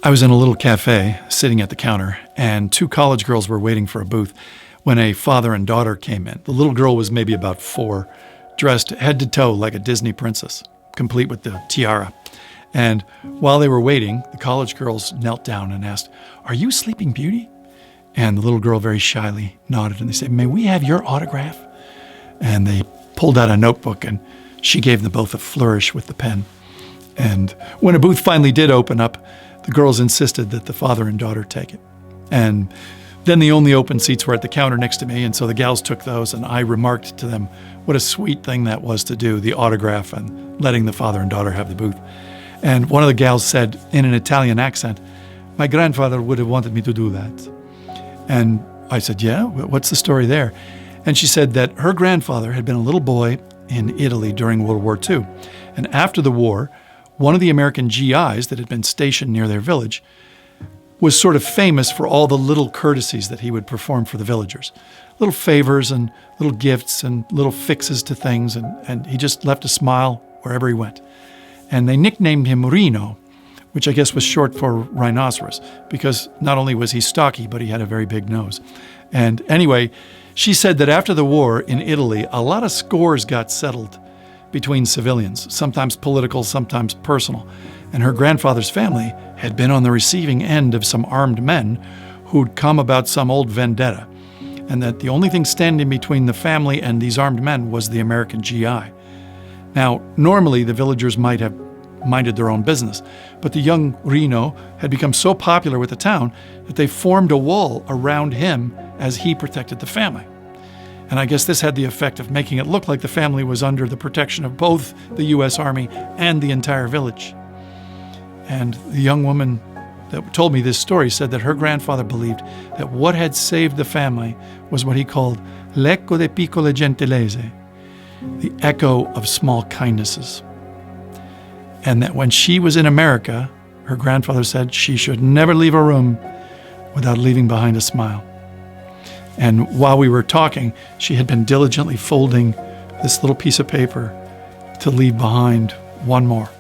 I was in a little cafe sitting at the counter, and two college girls were waiting for a booth when a father and daughter came in. The little girl was maybe about 4, dressed head to toe like a Disney princess, complete with the tiara. And while they were waiting, the college girls knelt down and asked, "Are you Sleeping Beauty?" And the little girl very shyly nodded, and they said, "May we have your autograph?" And they pulled out a notebook, and she gave them both a flourish with the pen. And when a booth finally did open up, the girls insisted that the father and daughter take it. And then the only open seats were at the counter next to me, and so the gals took those, and I remarked to them what a sweet thing that was to do, the autograph and letting the father and daughter have the booth. And one of the gals said in an Italian accent, "My grandfather would have wanted me to do that." And I said, "Yeah, what's the story there?" And she said that her grandfather had been a little boy in Italy during World War II. And after the war, one of the American GIs that had been stationed near their village was sort of famous for all the little courtesies that he would perform for the villagers. Little favors and little gifts and little fixes to things, and he just left a smile wherever he went. And they nicknamed him Rino, which I guess was short for rhinoceros, because not only was he stocky, but he had a very big nose. And anyway, she said that after the war in Italy, a lot of scores got settled between civilians, sometimes political, sometimes personal. And her grandfather's family had been on the receiving end of some armed men who'd come about some old vendetta, and that the only thing standing between the family and these armed men was the American GI. Now, normally the villagers might have minded their own business, but the young Rino had become so popular with the town that they formed a wall around him as he protected the family. And I guess this had the effect of making it look like the family was under the protection of both the U.S. Army and the entire village. And the young woman that told me this story said that her grandfather believed that what had saved the family was what he called l'eco de piccole gentilezze, the echo of small kindnesses. And that when she was in America, her grandfather said she should never leave a room without leaving behind a smile. And while we were talking, she had been diligently folding this little piece of paper to leave behind one more.